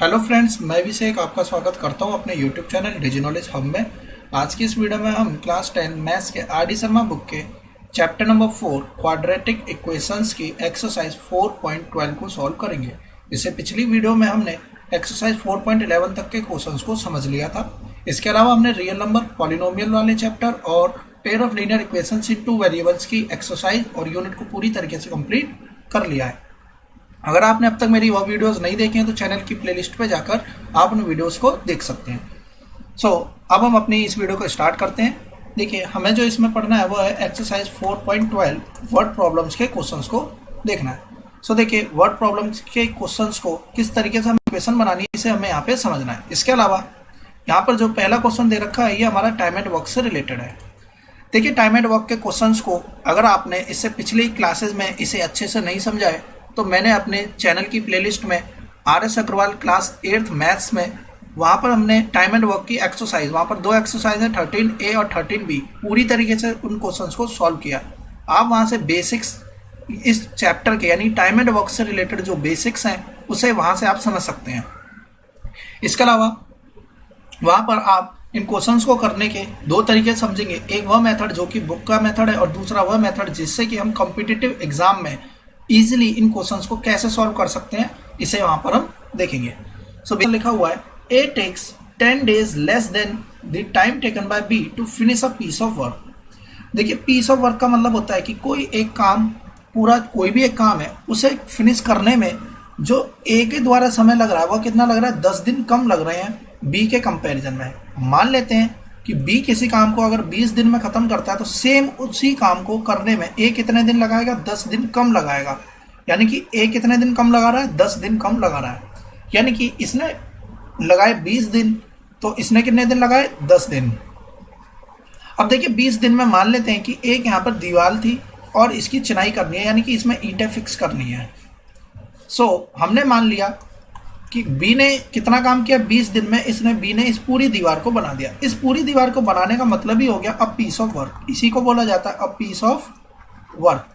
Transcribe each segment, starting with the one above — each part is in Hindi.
हेलो फ्रेंड्स, मैं अभिषेक आपका स्वागत करता हूं अपने यूट्यूब चैनल डिजी नॉलेज हब में। आज की इस वीडियो में हम क्लास 10 मैथ्स के आर डी शर्मा बुक के चैप्टर नंबर 4 क्वाड्रेटिक इक्वेशंस की एक्सरसाइज 4.12 को सॉल्व करेंगे। इससे पिछली वीडियो में हमने एक्सरसाइज 4.11 तक के क्वेश्चंस को समझ लिया था। इसके अलावा हमने रियल नंबर, पॉलिनोमियल वाले चैप्टर और pair of linear equations in two variables की एक्सरसाइज और यूनिट को पूरी तरीके से कंप्लीट कर लिया है। अगर आपने अब तक मेरी वह वीडियोस नहीं देखी हैं तो चैनल की प्लेलिस्ट पे जाकर आप उन वीडियोस को देख सकते हैं। अब हम अपनी इस वीडियो को स्टार्ट करते हैं। देखिए, हमें जो इसमें पढ़ना है वो है एक्सरसाइज 4.12 वर्ड प्रॉब्लम्स के क्वेश्चंस को देखना है। देखिए, वर्ड प्रॉब्लम्स के क्वेश्चंस को किस तरीके से हमें इक्वेशन बनानी है इसे हमें यहाँ पे समझना है। इसके अलावा यहाँ पर जो पहला क्वेश्चन दे रखा है ये हमारा टाइम एंड वर्क से रिलेटेड है। देखिए, टाइम एंड वर्क के क्वेश्चंस को अगर आपने इससे पिछली क्लासेज में इसे अच्छे से नहीं समझा है तो मैंने अपने चैनल की प्लेलिस्ट में RS Agarwal class 8th maths में वहाँ पर हमने टाइम एंड वर्क की एक्सरसाइज, वहाँ पर दो एक्सरसाइज है 13A और 13B, पूरी तरीके से उन क्वेश्चंस को सॉल्व किया। आप वहाँ से बेसिक्स इस चैप्टर के यानी टाइम एंड वर्क से रिलेटेड जो बेसिक्स हैं उसे वहाँ से आप समझ सकते हैं। इसके अलावा वहाँ पर आप इन क्वेश्चंस को करने के दो तरीके समझेंगे। एक वह मेथड जो कि बुक का मेथड है और दूसरा वह मेथड जिससे कि हम कॉम्पिटिटिव एग्जाम में इजीली इन क्वेश्चंस को कैसे सॉल्व कर सकते हैं, इसे वहां पर हम देखेंगे। लिखा हुआ है A takes 10 days less than the time taken by B to finish a piece of work। देखिए, पीस ऑफ वर्क का मतलब होता है कि कोई एक काम, पूरा कोई भी एक काम है उसे फिनिश करने में जो A के द्वारा समय लग रहा है वह कितना लग रहा है, 10 दिन कम लग रहे हैं B के कंपैरिजन में। मान लेते हैं कि B किसी काम को अगर 20 दिन में खत्म करता है तो सेम उसी काम को करने में A कितने दिन लगाएगा, 10 दिन कम लगाएगा। यानी कि A कितने दिन कम लगा रहा है, 10 दिन कम लगा रहा है। यानी कि इसने लगाए 20 दिन तो इसने कितने दिन लगाए, 10 दिन। अब देखिए, 20 दिन में मान लेते हैं कि एक यहाँ पर दीवार थी और इसकी चिनाई करनी है, यानी कि इसमें ईंटें फिक्स करनी है। हमने मान लिया कि बी ने कितना काम किया, 20 दिन में बी ने इस पूरी दीवार को बना दिया। इस पूरी दीवार को बनाने का मतलब ही हो गया अ पीस ऑफ वर्क। इसी को बोला जाता है अ पीस ऑफ वर्क।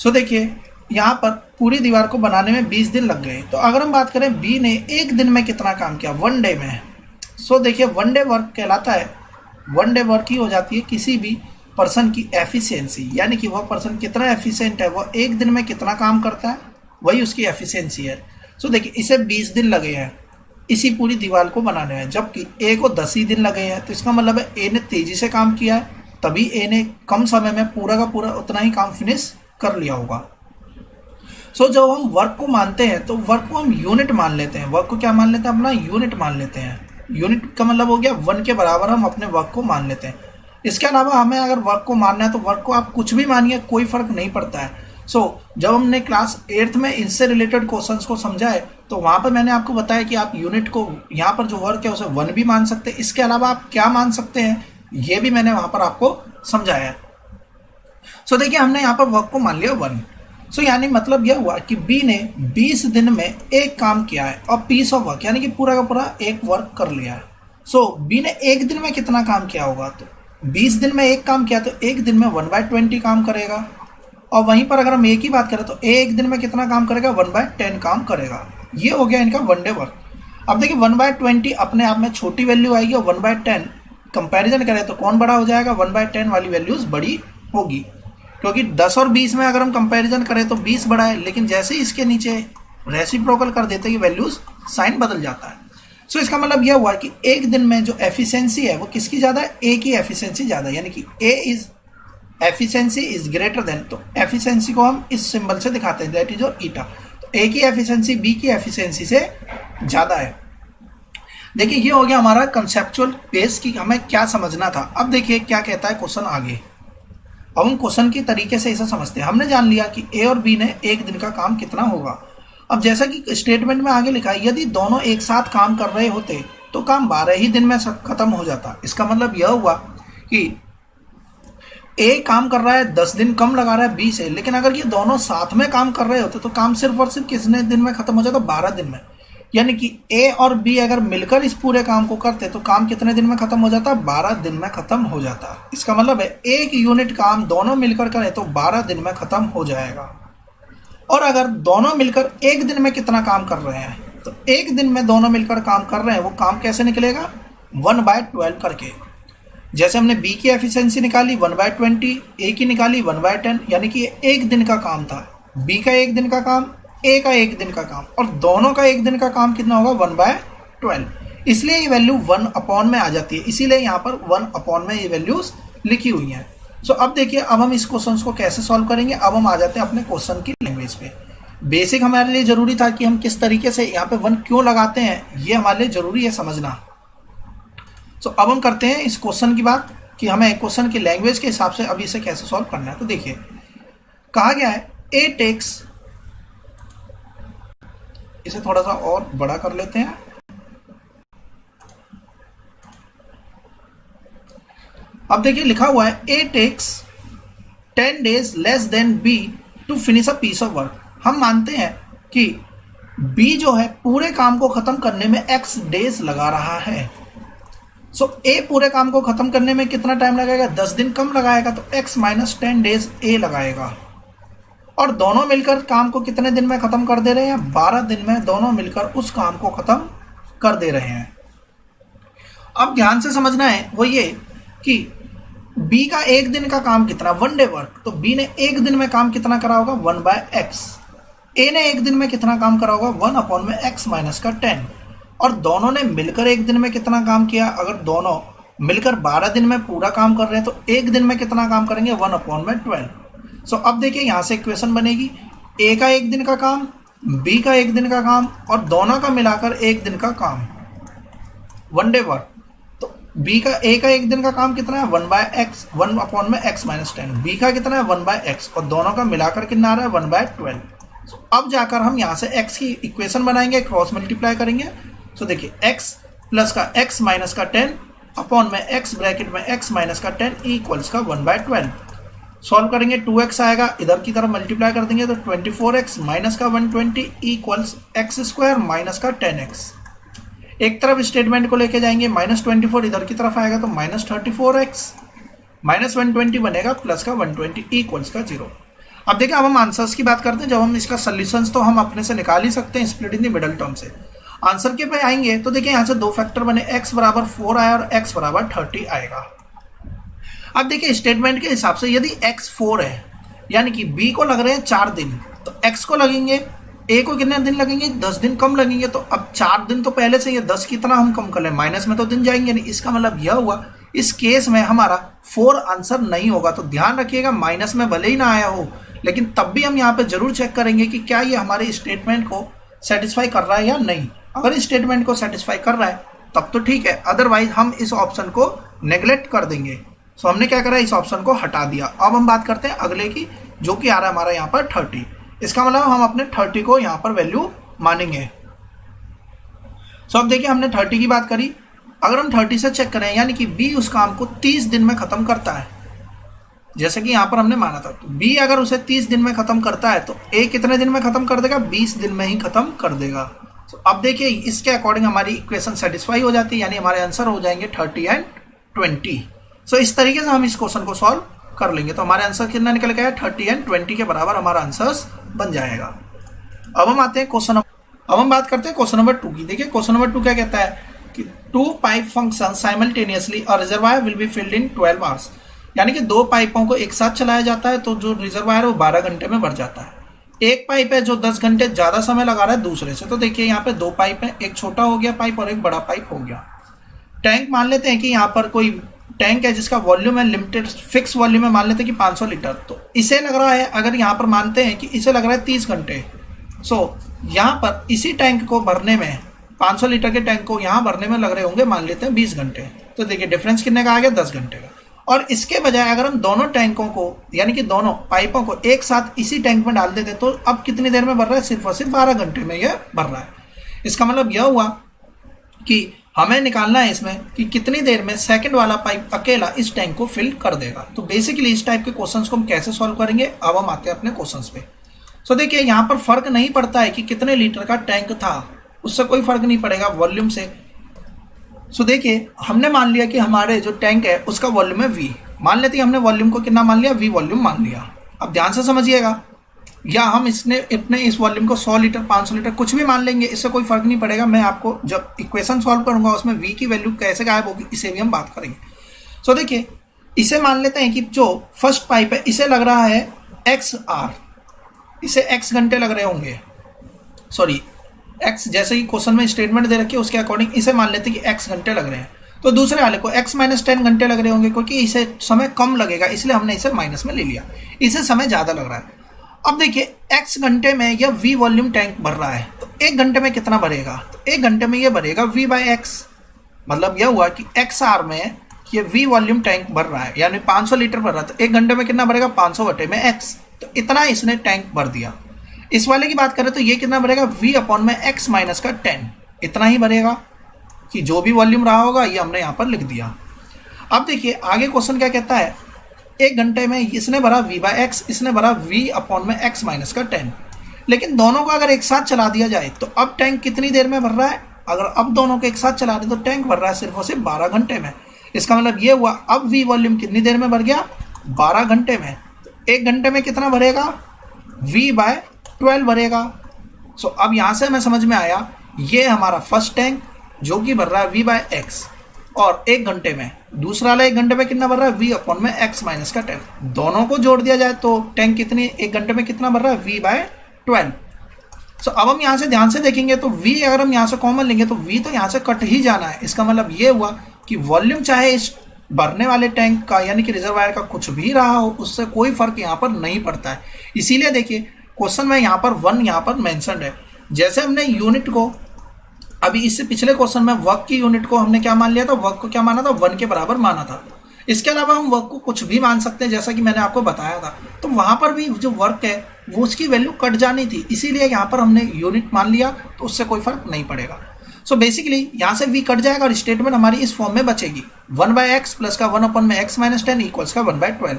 देखिए, यहां पर पूरी दीवार को बनाने में 20 दिन लग गए। तो अगर हम बात करें बी ने एक दिन में कितना काम किया, 1 डे में। देखिए, 1 डे वर्क कहलाता है, 1 डे वर्क ही हो जाती है किसी भी पर्सन की एफिशिएंसी, यानी कि वह पर्सन कितना एफिशिएंट है, वह एक दिन में कितना काम करता है, वही उसकी एफिशिएंसी है। देखिए, इसे 20 दिन लगे हैं इसी पूरी दीवार को बनाने में, जबकि ए को 10 ही दिन लगे हैं। तो इसका मतलब है ए ने तेजी से काम किया है, तभी ए ने कम समय में पूरा का पूरा उतना ही काम फिनिश कर लिया होगा। जब हम वर्क को मानते हैं तो वर्क को हम यूनिट मान लेते हैं। वर्क को क्या मान लेते हैं, अपना यूनिट मान लेते हैं। यूनिट का मतलब हो गया 1 के बराबर हम अपने वर्क को मान लेते हैं। इसके अलावा हमें अगर वर्क को मानना है तो वर्क को आप कुछ भी मानिए, कोई फर्क नहीं पड़ता है। जब हमने क्लास 8th में इनसे रिलेटेड क्वेश्चंस को समझा है तो वहां पर मैंने आपको बताया कि आप यूनिट को, यहाँ पर जो वर्क है उसे 1 भी मान सकते हैं। इसके अलावा आप क्या मान सकते हैं ये भी मैंने वहां पर आपको समझाया है। देखिए, हमने यहाँ पर वर्क को मान लिया 1। यानी मतलब यह हुआ कि बी ने 20 दिन में एक काम किया है और पीस ऑफ वर्क यानी कि पूरा का पूरा एक वर्क कर लिया है। बी ने एक दिन में कितना काम किया होगा, तो 20 दिन में एक काम किया तो एक दिन में 1/20 काम करेगा। और वहीं पर अगर हम ए की बात करें तो ए एक दिन में कितना काम करेगा, 1/10 काम करेगा। ये हो गया इनका 1 डे वर्क। अब देखिए, 1/20 अपने आप में छोटी वैल्यू आएगी और 1/10 कंपैरिजन करें तो कौन बड़ा हो जाएगा, 1/10 वाली वैल्यूज बड़ी होगी, क्योंकि 10 और 20 में अगर हम कंपैरिजन करें तो 20 बड़ा है, लेकिन जैसे ही इसके नीचे रेसिप्रोकल कर देते हैं वैल्यूज साइन बदल जाता है। इसका मतलब यह हुआ कि एक दिन में जो एफिशिएंसी है वो किसकी ज़्यादा है, ए की एफिशिएंसी ज़्यादा है। यानी कि A is efficiency is greater than, तो एफिशिएंसी को हम इस सिंबल से दिखाते हैं, दैट इज और ईटा। तो ए की एफिशिएंसी बी की एफिशिएंसी से ज़्यादा है। देखिए, ये हो गया हमारा कंसेप्चुअल बेस कि हमें क्या समझना था। अब देखिए क्या कहता है क्वेश्चन आगे। अब हम क्वेश्चन के तरीके से इसे समझते हैं। हमने जान लिया कि ए और बी ने एक दिन का काम कितना होगा। अब जैसा कि स्टेटमेंट में आगे लिखा है, यदि दोनों एक साथ काम कर रहे होते तो काम 12 ही दिन में खत्म हो जाता। इसका मतलब यह हुआ कि ए काम कर रहा है 10 दिन कम लगा रहा है बी से, लेकिन अगर ये दोनों साथ में काम कर रहे होते तो काम सिर्फ और सिर्फ कितने दिन में खत्म हो जाता, 12 दिन में। यानी कि ए और बी अगर मिलकर इस पूरे काम को करते तो काम कितने दिन में खत्म हो जाता, 12 दिन में खत्म हो जाता। इसका मतलब है एक यूनिट काम दोनों मिलकर करें तो 12 दिन में खत्म हो जाएगा। और अगर दोनों मिलकर एक दिन में कितना काम कर रहे हैं, तो एक दिन में दोनों मिलकर काम कर रहे हैं, वो काम कैसे निकलेगा, 1/12 करके। जैसे हमने बी की एफिशिएंसी निकाली 1/20, ए की निकाली 1/10, यानी कि एक दिन का काम था, बी का एक दिन का काम, ए का एक दिन का काम, और दोनों का एक दिन का काम कितना होगा, 1/12। इसलिए ये वैल्यू 1 में आ जाती है, इसीलिए यहाँ पर 1 में ये वैल्यूज लिखी हुई हैं। सो अब देखिए, अब हम इस क्वेश्चन को कैसे सॉल्व करेंगे। अब हम आ जाते हैं अपने क्वेश्चन की लैंग्वेज पे। बेसिक हमारे लिए जरूरी था कि हम किस तरीके से यहाँ पे 1 क्यों लगाते हैं, ये हमारे लिए जरूरी है समझना। सो अब हम करते हैं इस क्वेश्चन की बात कि हमें क्वेश्चन की लैंग्वेज के हिसाब से अब इसे कैसे सॉल्व करना है। तो देखिए, कहा गया है ए टेक्स, इसे थोड़ा सा और बड़ा कर लेते हैं। अब देखिए लिखा हुआ है a takes 10 days less than be to finish a piece of work. हम मानते हैं कि बी जो है पूरे काम को खत्म करने में x डेज लगा रहा है। सो ए पूरे काम को खत्म करने में कितना टाइम लगाएगा, 10 दिन कम लगाएगा, तो x - 10 days ए लगाएगा। और दोनों मिलकर काम को कितने दिन में खत्म कर दे रहे हैं, 12 दिन में दोनों मिलकर उस काम को खत्म कर दे रहे हैं। अब ध्यान से समझना है वो ये कि बी का एक दिन का काम कितना, 1 day वर्क, तो बी ने एक दिन में काम कितना करा होगा, 1/x। ए ने एक दिन में कितना काम करा होगा, 1/x - 10। और दोनों ने मिलकर एक दिन में कितना काम किया, अगर दोनों मिलकर 12 दिन में पूरा काम कर रहे हैं तो एक दिन में कितना काम करेंगे, 1/12। सो अब देखिए यहाँ से इक्वेशन बनेगी, ए का एक दिन का काम, बी का एक दिन का काम, और दोनों का मिलाकर एक दिन का काम, 1 day वर्क। तो बी का ए का एक दिन का काम कितना है, 1/x, 1/x - 10। बी का कितना है, 1/x, और दोनों का मिलाकर कितना आ रहा है, 1/12। अब जाकर हम यहाँ से x की इक्वेशन बनाएंगे, क्रॉस मल्टीप्लाई करेंगे। सो देखिए, x प्लस का x माइनस का 10 अपॉन में x ब्रैकेट में x माइनस का 10 इक्वल्स का 1/12। सॉल्व करेंगे, 2x आएगा, इधर की तरफ मल्टीप्लाई कर देंगे तो 24x माइनस का 120 इक्वल्स x² माइनस का 10x। एक तरफ स्टेटमेंट को लेके जाएंगे, -24 इधर की तरफ आएगा तो -34x माइनस 120 बनेगा प्लस का 120 इक्वल्स का 0। अब देखिए, अब हम आंसर्स की बात करते हैं। जब हम इसका सोल्यूशंस तो हम अपने से निकाल ही सकते हैं split in the middle term से। आंसर के पे आएंगे तो देखिए यहाँ से दो फैक्टर बने, x बराबर 4 आया और x बराबर 30 आएगा। अब देखिए स्टेटमेंट के हिसाब से यदि x 4 है यानी कि b को लग रहे हैं 4 दिन, तो x को लगेंगे, a को कितने दिन लगेंगे, 10 दिन कम लगेंगे। तो अब 4 दिन तो पहले से ये 10 कितना हम कम कर लें, माइनस में तो दिन जाएंगे नहीं। इसका मतलब यह हुआ इस केस में हमारा 4 आंसर नहीं होगा। तो ध्यान रखिएगा, माइनस में भले ही ना आया हो लेकिन तब भी हम यहाँ पे जरूर चेक करेंगे कि क्या ये हमारे स्टेटमेंट को सेटिस्फाई कर रहा है या नहीं। अगर इस स्टेटमेंट को सेटिस्फाई कर रहा है तब तो ठीक है, अदरवाइज हम इस ऑप्शन को नेग्लेक्ट कर देंगे। सो हमने क्या करा, इस ऑप्शन को हटा दिया। अब हम बात करते हैं अगले की, जो कि आ रहा है हमारा यहाँ पर 30। इसका मतलब हम अपने 30 को यहाँ पर वैल्यू मानेंगे। सो अब देखिए, हमने 30 की बात करी। अगर हम 30 से चेक करें यानी कि बी उस काम को 30 दिन में खत्म करता है, जैसे कि यहाँ पर हमने माना था, तो बी अगर उसे 30 दिन में खत्म करता है तो ए कितने दिन में खत्म कर देगा, 20 दिन में ही खत्म कर देगा। तो अब देखिए इसके अकॉर्डिंग हमारी इक्वेशन सेटिस्फाई हो जाती है, यानी हमारे आंसर हो जाएंगे 30 एंड 20। सो इस तरीके से हम इस क्वेश्चन को सॉल्व कर लेंगे। तो हमारे आंसर कितना निकल गया है, 30 एंड 20 के बराबर हमारा आंसर बन जाएगा। अब हम आते हैं अब हम बात करते हैं क्वेश्चन नंबर 2 की। देखिए क्वेश्चन नंबर 2 क्या कहता है कि 2 पाइप फंक्शन साइमल्टेनियसली और reservoir will be filled in 12 hours, यानी कि 2 पाइपों को एक साथ चलाया जाता है तो जो रिजर्वायर है वो 12 घंटे में भर जाता है। एक पाइप है जो 10 घंटे ज्यादा समय लगा रहा है दूसरे से। तो देखिए यहाँ पे 2 पाइप है, एक छोटा हो गया पाइप और एक बड़ा पाइप हो गया। टैंक मान लेते हैं कि यहाँ पर कोई टैंक है जिसका वॉल्यूम है लिमिटेड, फिक्स वॉल्यूम है, मान लेते हैं कि 500 लीटर। तो इसे लग रहा है, अगर यहाँ पर मानते हैं कि इसे लग रहा है 30 घंटे। सो यहाँ पर इसी टैंक को भरने में, 500 लीटर के टैंक को यहाँ भरने में लग रहे होंगे मान लेते हैं 20 घंटे। तो देखिए डिफरेंस कितने का आ गया, 10 घंटे का। और इसके बजाय अगर हम दोनों टैंकों को यानी कि दोनों पाइपों को एक साथ इसी टैंक में डाल देते तो अब कितनी देर में भर रहा है, सिर्फ और सिर्फ 12 घंटे में यह भर रहा है। इसका मतलब यह हुआ कि हमें निकालना है इसमें कि कितनी देर में सेकंड वाला पाइप अकेला इस टैंक को फिल कर देगा। तो बेसिकली इस टाइप के क्वेश्चंस को हम कैसे सॉल्व करेंगे, अब हम आते हैं अपने क्वेश्चंस पे। सो देखिए यहाँ पर फर्क नहीं पड़ता है कि कितने लीटर का टैंक था, उससे कोई फर्क नहीं पड़ेगा वॉल्यूम से। सो देखिए हमने मान लिया कि हमारे जो टैंक है उसका वॉल्यूम है V, मान लेते हैं हमने वॉल्यूम को कितना मान लिया, V वॉल्यूम मान लिया। अब ध्यान से समझिएगा, या हम इसने अपने इस वॉल्यूम को 100 लीटर 500 लीटर कुछ भी मान लेंगे, इससे कोई फर्क नहीं पड़ेगा। मैं आपको जब इक्वेशन सॉल्व करूंगा उसमें v की वैल्यू कैसे गायब होगी इसे भी हम बात करेंगे। सो देखिए, इसे मान लेते हैं कि जो फर्स्ट पाइप है इसे लग रहा है एक्स आर, इसे x घंटे लग रहे होंगे, सॉरी x जैसे कि क्वेश्चन में स्टेटमेंट दे रखी है उसके अकॉर्डिंग इसे मान लेते हैं कि x घंटे लग रहे हैं। तो दूसरे वाले को x - 10 घंटे लग रहे होंगे, क्योंकि इसे समय कम लगेगा इसलिए हमने इसे माइनस में ले लिया, इसे समय ज़्यादा लग रहा है। अब देखिए x घंटे में यह v वॉल्यूम टैंक भर रहा है, तो 1 घंटे में कितना भरेगा, तो 1 घंटे में यह भरेगा v/x। मतलब यह हुआ कि x आर में ये v वॉल्यूम टैंक भर रहा है, यानी 500 लीटर भर रहा है, तो 1 घंटे में कितना भरेगा 500 बटे में x, तो इतना इसने टैंक भर दिया। इस वाले की बात करें तो ये कितना भरेगा v/x - 10, इतना ही भरेगा कि जो भी वॉल्यूम रहा होगा ये हमने यहाँ पर लिख दिया। अब देखिए आगे क्वेश्चन क्या कहता है, 1 घंटे में इसने भरा v/x, इसने भरा v/x - 10, लेकिन दोनों को अगर एक साथ चला दिया जाए तो अब टैंक कितनी देर में भर रहा है, अगर अब दोनों को एक साथ चला दे तो टैंक भर रहा है सिर्फ और सिर्फ 12 घंटे में। इसका मतलब ये हुआ अब v वॉल्यूम कितनी देर में भर गया 12 घंटे में। तो 1 घंटे में कितना भरेगा v/12 भरेगा। सो अब यहाँ से हमें समझ में आया ये हमारा फर्स्ट टैंक जो कि भर रहा है v/x, और 1 घंटे में दूसरा वाला 1 घंटे में कितना भर रहा है v/x - 10। दोनों को जोड़ दिया जाए तो टैंक कितनी 1 घंटे में कितना भर रहा है v/12। सो अब हम यहाँ से ध्यान से देखेंगे तो v अगर हम यहाँ से कॉमन लेंगे तो v तो यहाँ से कट ही जाना है। इसका मतलब ये हुआ कि वॉल्यूम चाहे इस भरने वाले टैंक का यानी कि रिजर्वायर का कुछ भी रहा हो उससे कोई फर्क यहाँ पर नहीं पड़ता है। इसीलिए देखिए क्वेश्चन में यहाँ पर 1 यहाँ पर मेंशन्ड है। जैसे हमने यूनिट को अभी इससे पिछले क्वेश्चन में वर्क की यूनिट को हमने क्या मान लिया था, वर्क को क्या माना था 1 के बराबर माना था। इसके अलावा हम वर्क को कुछ भी मान सकते हैं जैसा कि मैंने आपको बताया था। तो वहाँ पर भी जो वर्क है वो उसकी वैल्यू कट जानी थी, इसीलिए यहाँ पर हमने यूनिट मान लिया, तो उससे कोई फर्क नहीं पड़ेगा। सो बेसिकली यहाँ से v कट जाएगा और स्टेटमेंट हमारी इस फॉर्म में बचेगी 1/x प्लस का 1/x - 10 इक्वल्स का 1/12।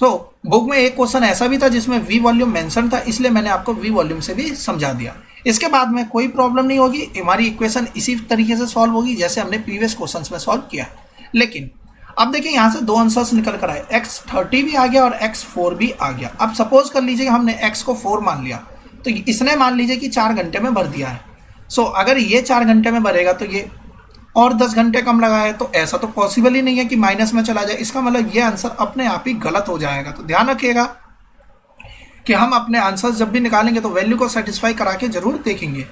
सो बुक में एक क्वेश्चन ऐसा भी था जिसमें v वॉल्यूम मेंशन था, इसलिए मैंने आपको v वॉल्यूम से भी समझा दिया। इसके बाद में कोई प्रॉब्लम नहीं होगी, हमारी इक्वेशन इसी तरीके से सॉल्व होगी जैसे हमने प्रीवियस क्वेश्चंस में सॉल्व किया। लेकिन अब देखिए यहाँ से 2 आंसर्स निकल कर आए, x30 भी आ गया और x4 भी आ गया। अब सपोज कर लीजिए हमने x को 4 मान लिया, तो इसने मान लीजिए कि 4 घंटे में भर दिया है। सो अगर ये 4 घंटे में भरेगा तो ये और 10 घंटे कम लगा है, तो ऐसा तो पॉसिबल ही नहीं है कि माइनस में चला जाए। इसका मतलब ये आंसर अपने आप ही गलत हो जाएगा। तो ध्यान रखिएगा कि हम अपने आंसर जब भी निकालेंगे तो वैल्यू को सेटिस्फाई करा के जरूर देखेंगे।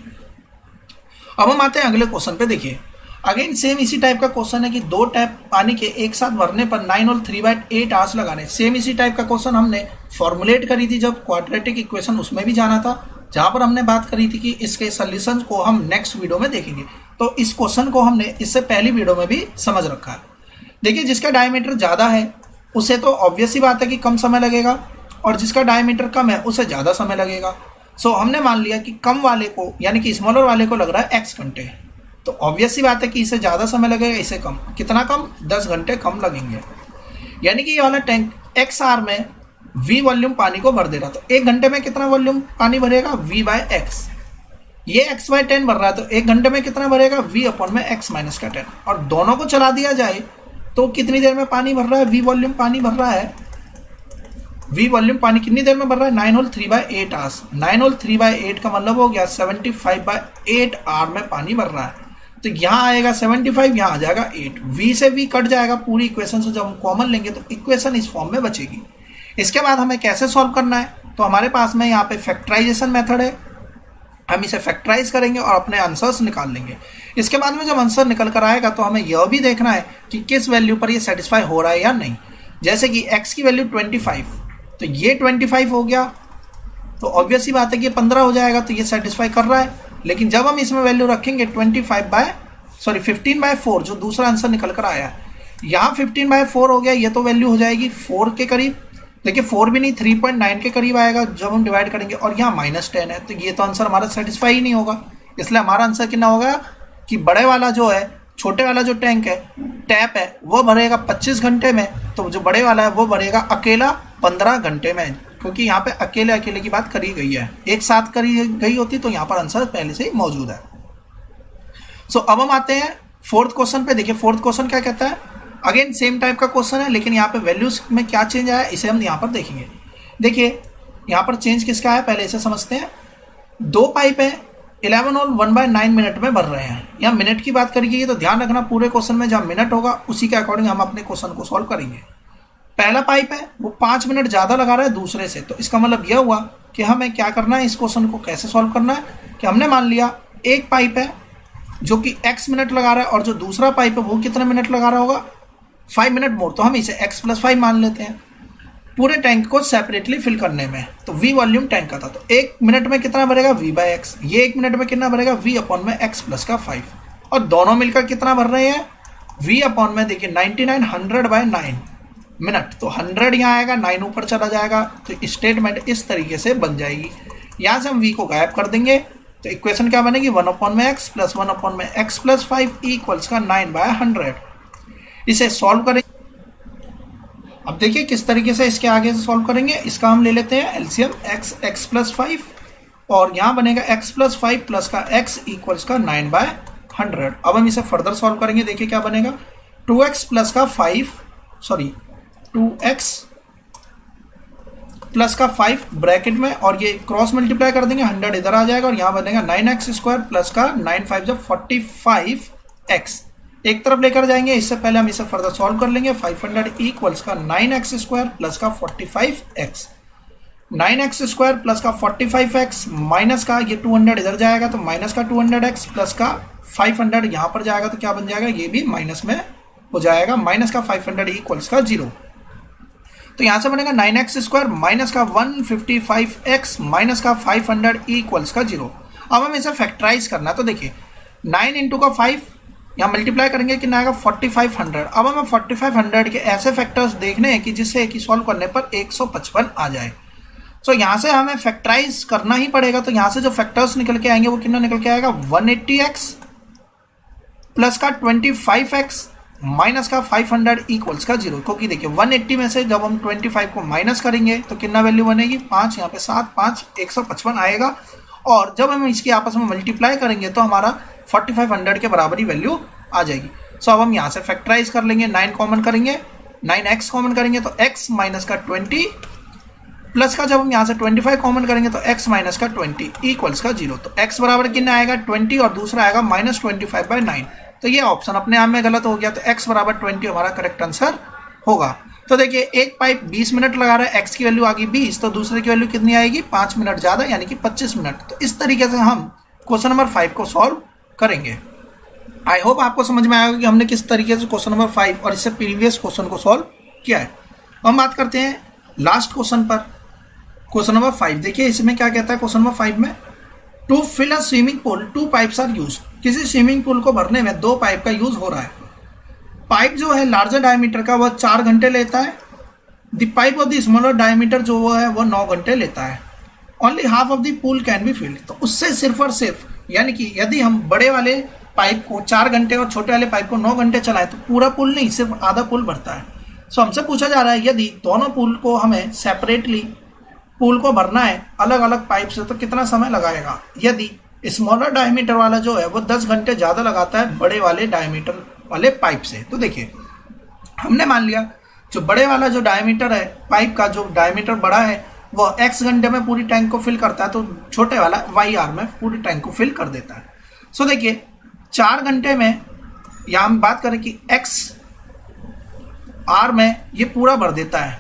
अब हम आते हैं अगले क्वेश्चन पे। देखिए अगेन सेम इसी टाइप का क्वेश्चन है कि 2 टैप पानी के एक साथ भरने पर 9 और 3/8 आवर्स लगाने। सेम इसी टाइप का क्वेश्चन हमने फॉर्मुलेट करी थी जब क्वाड्रेटिक इक्वेशन उसमें भी जाना था, जहां पर हमने बात करी थी कि इसके सॉल्यूशंस को हम नेक्स्ट वीडियो में देखेंगे। तो इस क्वेश्चन को हमने इससे पहली वीडियो में भी समझ रखा है। देखिए जिसका डायमीटर ज़्यादा है उसे तो ऑब्वियस ही बात है कि कम समय लगेगा, और जिसका डायमीटर कम है उसे ज़्यादा समय लगेगा। सो हमने मान लिया कि कम वाले को यानी कि स्मॉलर वाले को लग रहा है x घंटे, तो ऑब्वियस सी बात है कि इसे ज़्यादा समय लगेगा, इसे कम। कितना कम 10 घंटे कम लगेंगे। यानी कि ये वाला टैंक एक्स आर में v वॉल्यूम पानी को भर दे रहा, तो 1 घंटे में कितना वॉल्यूम पानी भरेगा v/x। ये x/10 भर रहा है तो 1 घंटे में कितना भरेगा v/x - 10। और दोनों को चला दिया जाए तो कितनी देर में पानी भर रहा है, v वॉल्यूम पानी भर रहा है, v वॉल्यूम पानी कितनी देर में भर रहा है 9 होल 3/8 आवर्स। 9 होल 3/8 का मतलब हो गया 75/8 आवर में पानी भर रहा है। तो यहाँ आएगा 75, यहाँ आ जाएगा 8, v से v कट जाएगा पूरी इक्वेशन से। जब हम कॉमन लेंगे तो इक्वेशन इस फॉर्म में बचेगी। इसके बाद हमें कैसे सॉल्व करना है, तो हमारे पास में यहाँ पे फैक्टराइजेशन मेथड है, हम इसे फैक्टराइज करेंगे और अपने आंसर्स निकाल लेंगे। इसके बाद में जब आंसर निकल कर आएगा तो हमें यह भी देखना है कि किस वैल्यू पर ये सेटिस्फाई हो रहा है या नहीं। जैसे कि x की वैल्यू 25, तो ये 25 हो गया, तो ऑब्वियस ही बात है कि ये 15 हो जाएगा, तो ये सेटिस्फाई कर रहा है। लेकिन जब हम इसमें वैल्यू रखेंगे 15/4 जो दूसरा आंसर निकल कर आया, यहाँ 15/4 हो गया, ये तो वैल्यू हो जाएगी 4 के करीब। देखिए 4 भी नहीं 3.9 के करीब आएगा जब हम डिवाइड करेंगे, और यहाँ -10 है, तो ये तो आंसर हमारा सेटिस्फाई ही नहीं होगा। इसलिए हमारा आंसर कितना होगा कि बड़े वाला जो है, छोटे वाला जो टैंक है, टैप है, वो भरेगा 25 घंटे में, तो जो बड़े वाला है वो भरेगा अकेला 15 घंटे में, क्योंकि यहाँ पे अकेले अकेले की बात करी गई है। एक साथ करी गई होती तो यहाँ पर आंसर पहले से ही मौजूद है। सो अब हम आते हैं 4th क्वेश्चन पे। देखिए 4th क्वेश्चन क्या कहता है, अगेन सेम टाइप का क्वेश्चन है, लेकिन यहाँ पे वैल्यूज में क्या चेंज आया इसे हम यहाँ पर देखेंगे। देखिए यहाँ पर चेंज किसका है पहले इसे समझते हैं। दो पाइप है 11 और 1/9 मिनट में भर रहे हैं। यहाँ मिनट की बात करेंगे तो ध्यान रखना पूरे क्वेश्चन में जहाँ मिनट होगा उसी के अकॉर्डिंग हम अपने क्वेश्चन को सॉल्व करेंगे। पहला पाइप है वो 5 मिनट ज़्यादा लगा रहा है दूसरे से, तो इसका मतलब यह हुआ कि हमें क्या करना है, इस क्वेश्चन को कैसे सॉल्व करना है कि हमने मान लिया एक पाइप है जो कि x मिनट लगा रहा है और जो दूसरा पाइप है वो कितने मिनट लगा रहा होगा 5 मिनट मोर, तो हम इसे x + 5 मान लेते हैं पूरे टैंक को सेपरेटली फिल करने में। तो v वॉल्यूम टैंक का था, तो 1 मिनट में कितना भरेगा v/x, ये 1 मिनट में कितना भरेगा v/x + 5, और दोनों मिलकर कितना भर रहे हैं v/ देखिए 99 100/9 मिनट, तो 100 यहाँ आएगा 9 ऊपर चला जाएगा, तो स्टेटमेंट इस तरीके से बन जाएगी। यहाँ से हम v को गायब कर देंगे तो इक्वेशन क्या बनेगी 1/x + 1/x + 5 = 9/100। इसे सॉल्व करेंगे। अब देखिए किस तरीके से इसके आगे से सॉल्व करेंगे। इसका हम ले लेते हैं एलसीएम x + 5 और यहाँ बनेगा x + 5 प्लस का x = 9/100। अब हम इसे फर्दर सॉल्व करेंगे। देखिए क्या बनेगा 2x + 5 ब्रैकेट में और ये क्रॉस मल्टीप्लाई कर देंगे 100 इधर आ जाएगा और यहाँ बनेगा 9x² प्लस का 9 5 जब 45x एक तरफ लेकर जाएंगे। इससे पहले हम इसे फर्दर सॉल्व कर लेंगे। 500 = 9x² प्लस का 45x, 9x² प्लस का 45x माइनस का ये 200 इधर जाएगा तो माइनस का 200x प्लस का 500 यहाँ पर जाएगा तो क्या बन जाएगा ये भी माइनस में हो जाएगा, माइनस का 500 = 0। तो यहाँ से बनेगा 9x² माइनस का 155x माइनस का 500 = 0। अब हम इसे फैक्टराइज करना है तो देखिए 9 × 5 यहाँ मल्टीप्लाई करेंगे कितना आएगा 4500। अब हमें 4500 के ऐसे फैक्टर्स देखने हैं कि जिससे कि सॉल्व करने पर 155 आ जाए। तो यहाँ से हमें फैक्टराइज करना ही पड़ेगा। तो यहाँ से जो फैक्टर्स निकल के आएंगे वो कितना निकल के आएगा 180x प्लस का 25x माइनस का 500 = 0, क्योंकि देखिए 180 में से जब हम 25 को माइनस करेंगे तो कितना वैल्यू बनेगी 5, यहाँ पे 7 5 155 आएगा और जब हम इसकी आपस में मल्टीप्लाई करेंगे तो हमारा 4500 के बराबर ही वैल्यू आ जाएगी। सो अब हम यहाँ से फैक्टराइज कर लेंगे, 9 कॉमन करेंगे, 9x कॉमन करेंगे तो x माइनस का 20 प्लस का जब हम यहाँ से 25 कॉमन करेंगे तो x माइनस का 20 = 0। तो x बराबर कितना आएगा 20 और दूसरा आएगा -25/9। तो ये ऑप्शन अपने आप में गलत हो गया, तो x बराबर 20 हमारा करेक्ट आंसर होगा। तो देखिए एक पाइप 20 मिनट लगा रहा है, x की वैल्यू आ गई 20, तो दूसरे की वैल्यू कितनी आएगी 5 मिनट ज़्यादा यानी कि 25 मिनट। तो इस तरीके से हम क्वेश्चन नंबर 5 को सॉल्व करेंगे। आई होप आपको समझ में आएगा कि हमने किस तरीके से क्वेश्चन नंबर 5 और इससे प्रीवियस क्वेश्चन को सॉल्व किया है। हम बात करते हैं लास्ट क्वेश्चन पर, क्वेश्चन नंबर 5। देखिए इसमें क्या कहता है क्वेश्चन नंबर 5 में, to fill a swimming pool 2 pipes are use. किसी स्विमिंग पूल को भरने में 2 पाइप का यूज हो रहा है। पाइप जो है लार्जर डायमीटर का वह 4 घंटे लेता है, the pipe of the smaller diameter जो वो है वो 9 घंटे लेता है। Only half of the pool can be filled. तो उससे सिर्फ और सिर्फ यानी कि यदि हम बड़े वाले पाइप को 4 घंटे और छोटे वाले पाइप को 9 घंटे चलाएं तो पूरा पूल नहीं सिर्फ आधा पूल भरता है। सो हमसे पूछा जा रहा है यदि दोनों पूल को हमें सेपरेटली पूल को भरना है अलग अलग पाइप से तो कितना समय लगाएगा। यदि स्मॉलर डायमीटर वाला जो है वो 10 घंटे ज़्यादा लगाता है बड़े वाले डायमीटर वाले पाइप से। तो देखिए हमने मान लिया जो बड़े वाला जो डायमीटर है पाइप का जो डायमीटर बड़ा है वो x घंटे में पूरी टैंक को फिल करता है, तो छोटे वाला y/r में पूरी टैंक को फिल कर देता है। सो देखिए 4 घंटे में या हम बात करें कि x/r में ये पूरा भर देता है,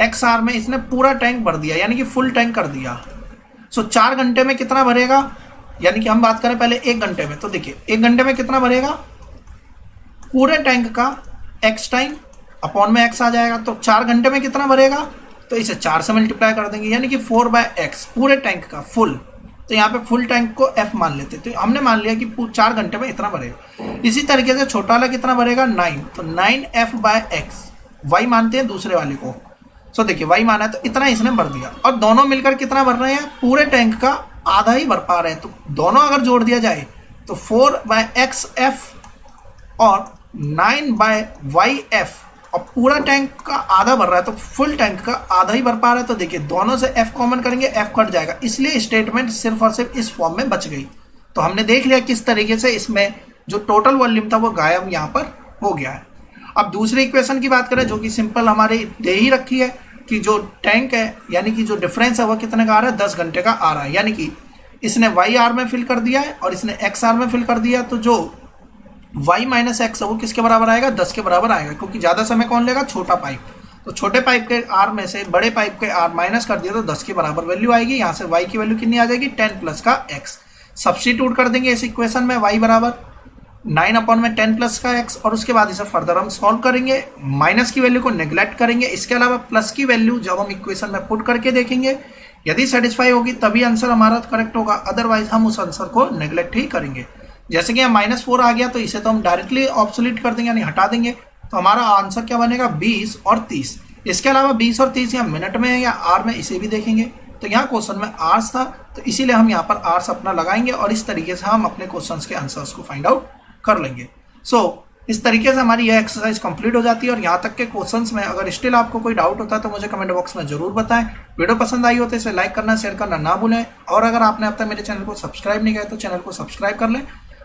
x/r में इसने पूरा टैंक भर दिया यानी कि फुल टैंक कर दिया। सो 4 घंटे में कितना भरेगा, यानी कि हम बात करें पहले 1 घंटे में, तो देखिए 1 घंटे में कितना भरेगा पूरे टैंक का x टाइम अपॉन में x आ जाएगा। तो 4 घंटे में कितना भरेगा, तो इसे 4 से मल्टीप्लाई कर देंगे यानी कि 4/x पूरे टैंक का फुल। तो यहाँ पे फुल टैंक को f मान लेते, तो हमने मान लिया कि 4 घंटे में इतना भरेगा। इसी तरीके से छोटा वाला कितना भरेगा 9, तो 9f/x y मानते हैं दूसरे वाले को। सो देखिए y माना है तो इतना इसने भर दिया और दोनों मिलकर कितना भर रहे हैं पूरे टैंक का आधा ही भर पा रहे हैं। तो दोनों अगर जोड़ दिया जाए तो 4/xf और 9/yf और पूरा टैंक का आधा भर रहा है तो फुल टैंक का आधा ही भर पा रहा है। तो देखिए दोनों से f कॉमन करेंगे f कट जाएगा, इसलिए स्टेटमेंट सिर्फ और सिर्फ इस फॉर्म में बच गई। तो हमने देख लिया किस तरीके से इसमें जो टोटल वॉल्यूम था वो गायब यहाँ पर हो गया है। अब दूसरी इक्वेशन की बात करें जो कि सिंपल हमारे दे ही रखी है कि जो टैंक है यानी कि जो डिफरेंस है वो कितने का आ रहा है, 10 घंटे का आ रहा है। यानी कि इसने वाई आर में फिल कर दिया है और इसने एक्स आर में फिल कर दिया, तो जो y माइनस एक्स है वो किसके बराबर आएगा, 10 के बराबर आएगा, क्योंकि ज़्यादा समय कौन लेगा, छोटा पाइप। तो छोटे पाइप के आर में से बड़े पाइप के आर माइनस कर दिया तो 10 के बराबर वैल्यू आएगी। यहाँ से y की वैल्यू कितनी आ जाएगी, 10 प्लस का x। सब्स्टिट्यूट कर देंगे इस इक्वेशन में, y बराबर 9/10 प्लस का x, और उसके बाद इसे फर्दर हम सॉल्व करेंगे, माइनस की वैल्यू को नेग्लेक्ट करेंगे। इसके अलावा प्लस की वैल्यू जब हम इक्वेशन में पुट करके देखेंगे, यदि सेटिस्फाई होगी तभी आंसर हमारा करेक्ट होगा, अदरवाइज हम उस आंसर को नेग्लेक्ट ही करेंगे। जैसे कि यहाँ -4 आ गया तो इसे तो हम डायरेक्टली ऑब्सोल्यूट कर देंगे यानी हटा देंगे, तो हमारा आंसर क्या बनेगा, 20 और 30। इसके अलावा 20 और 30 यहाँ मिनट में है या आर में, इसे भी देखेंगे। तो यहाँ क्वेश्चन में आर्स था तो इसीलिए हम यहाँ पर आर्स अपना लगाएंगे और इस तरीके से हम अपने क्वेश्चन के आंसर्स को फाइंड आउट कर लेंगे। इस तरीके से हमारी यह एक्सरसाइज कंप्लीट हो जाती है। और यहाँ तक के क्वेश्चंस में अगर स्टिल आपको कोई डाउट होता है तो मुझे कमेंट बॉक्स में जरूर बताएं। वीडियो पसंद आई हो तो इसे लाइक करना, शेयर करना ना भूलें, और अगर आपने अब तक मेरे चैनल को सब्सक्राइब नहीं किया तो चैनल को सब्सक्राइब कर लें।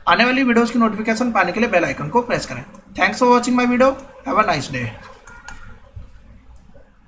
आने वाली वीडियोस की नोटिफिकेशन पाने के लिए बेल आइकन को प्रेस करें। Thanks for watching my video, have a nice day.